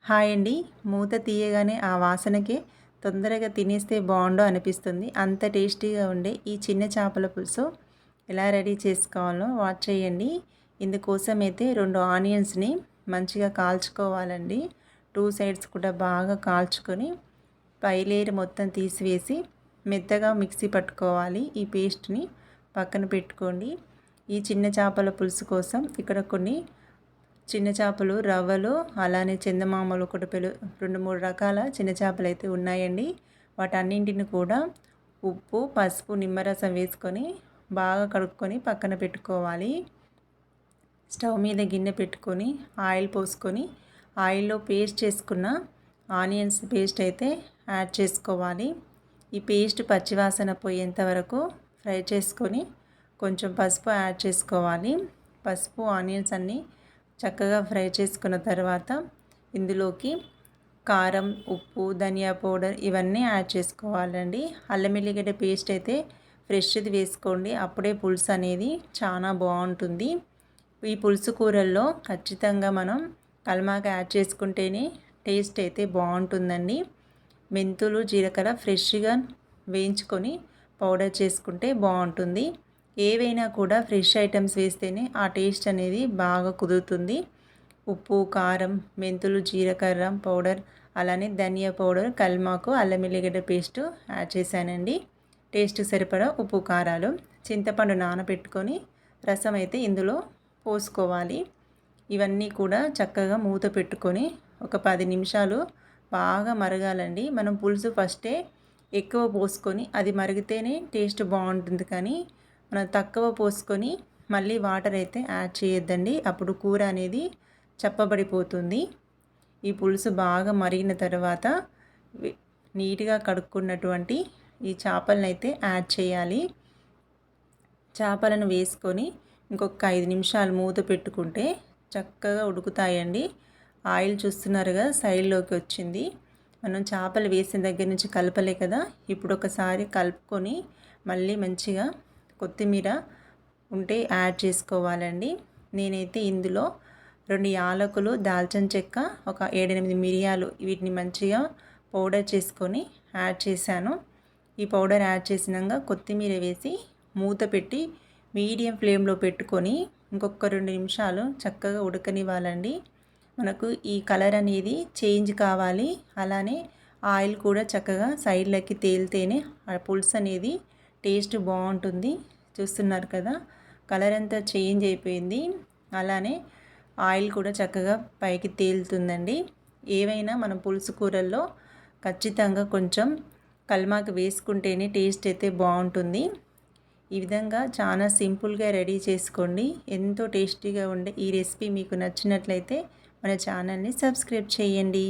Hi అండి. మూత తీయగానే ఆ వాసనకే తొందరగా తినేస్తే బావుండు అనిపిస్తుంది. అంత టేస్టీగా ఉండే ఈ చిన్న చేపల పులుసు ఎలా రెడీ చేసుకోవాలో వాచ్ చేయండి. ఇందుకోసం అయితే 2 ఆనియన్స్‌ని మంచిగా కాల్చుకోవాలండి. 2 సైడ్స్ కూడా బాగా కాల్చుకొని పై లేయర్ మొత్తం తీసివేసి మెత్తగా మిక్సీ పట్టుకోవాలి. ఈ పేస్ట్‌ని పక్కన పెట్టుకోండి. ఈ చిన్న చేపల పులుసు కోసం ఇక్కడ కొన్ని చిన్న చేపలు, రవ్వలు, అలానే చందమామలు, ఒకటి 2, 3 రకాల చిన్న చేపలు అయితే ఉన్నాయండి. వాటన్నింటిని కూడా ఉప్పు, పసుపు, నిమ్మరసం వేసుకొని బాగా కడుక్కొని పక్కన పెట్టుకోవాలి. స్టవ్ మీద గిన్నె పెట్టుకొని ఆయిల్ పోసుకొని ఆయిల్లో పేస్ట్ చేసుకున్న ఆనియన్స్ పేస్ట్ అయితే యాడ్ చేసుకోవాలి. ఈ పేస్ట్ పచ్చివాసన పోయేంత వరకు ఫ్రై చేసుకొని కొంచెం పసుపు యాడ్ చేసుకోవాలి. పసుపు, ఆనియన్స్ అన్నీ చక్కగా ఫ్రై చేసుకున్న తర్వాత ఇందులోకి కారం, ఉప్పు, ధనియా పౌడర్ ఇవన్నీ యాడ్ చేసుకోవాలండి. అల్లం ఎల్లిగడ్డ పేస్ట్ అయితే ఫ్రెష్ది వేసుకోండి. అప్పుడే పులుసు అనేది చాలా బాగుంటుంది. ఈ పులుసు కూరల్లో ఖచ్చితంగా మనం కల్మాక యాడ్ చేసుకుంటేనే టేస్ట్ అయితే బాగుంటుందండి. మెంతులు, జీలకర్ర ఫ్రెష్గా వేయించుకొని పౌడర్ చేసుకుంటే బాగుంటుంది. ఏవైనా కూడా ఫ్రెష్ ఐటమ్స్ వేస్తేనే ఆ టేస్ట్ అనేది బాగా కుదురుతుంది. ఉప్పు, కారం, మెంతులు, జీలకర్ర పౌడర్, అలానే ధనియా పౌడర్, కల్మాకు, అల్లం ఎల్లిగడ్డ పేస్ట్ యాడ్ చేశానండి. టేస్ట్ సరిపడా ఉప్పు, కారాలు, చింతపండు నానబెట్టుకొని రసం అయితే ఇందులో పోసుకోవాలి. ఇవన్నీ కూడా చక్కగా మూత పెట్టుకొని ఒక 10 నిమిషాలు బాగా మరగాలండి. మనం పులుసు ఫస్టే ఎక్కువ పోసుకొని అది మరిగితేనే టేస్ట్ బాగుంటుంది, కానీ మనం తక్కువ పోసుకొని మళ్ళీ వాటర్ అయితే యాడ్ చేయొద్దండి. అప్పుడు కూర అనేది చప్పబడిపోతుంది. ఈ పులుసు బాగా మరిగిన తర్వాత నీట్గా కడుక్కున్నటువంటి ఈ చేపలను అయితే యాడ్ చేయాలి. చేపలను వేసుకొని ఇంకొక 5 నిమిషాలు మూత పెట్టుకుంటే చక్కగా ఉడుకుతాయండి. ఆయిల్ చూస్తున్నారుగా సైడ్లోకి వచ్చింది. మనం చేపలు వేసిన దగ్గర నుంచి కలపలే కదా, ఇప్పుడు ఒకసారి కలుపుకొని మళ్ళీ మంచిగా కొత్తిమీర ఉంటే యాడ్ చేసుకోవాలండి. నేనైతే ఇందులో 2 యాలకులు, దాల్చిన చెక్క, ఒక 7-8 మిరియాలు వీటిని మంచిగా పౌడర్ చేసుకొని యాడ్ చేశాను. ఈ పౌడర్ యాడ్ చేసినాక కొత్తిమీర వేసి మూత పెట్టి మీడియం ఫ్లేమ్లో పెట్టుకొని ఇంకొక 2 నిమిషాలు చక్కగా ఉడకనివ్వాలండి. మనకు ఈ కలర్ అనేది చేంజ్ కావాలి, అలానే ఆయిల్ కూడా చక్కగా సైడ్లకి తేలితేనే ఆ పులుసు అనేది టేస్ట్ బాగుంటుంది. చూస్తున్నారు కదా, కలర్ అంతా చేంజ్ అయిపోయింది, అలానే ఆయిల్ కూడా చక్కగా పైకి తేలుతుందండి. ఏవైనా మనం పులుసు కూరల్లో ఖచ్చితంగా కొంచెం కల్మాకు వేసుకుంటేనే టేస్ట్ అయితే బాగుంటుంది. ఈ విధంగా చాలా సింపుల్గా రెడీ చేసుకోండి. ఎంతో టేస్టీగా ఉండే ఈ రెసిపీ మీకు నచ్చినట్లయితే మన ఛానల్ని సబ్స్క్రైబ్ చేయండి.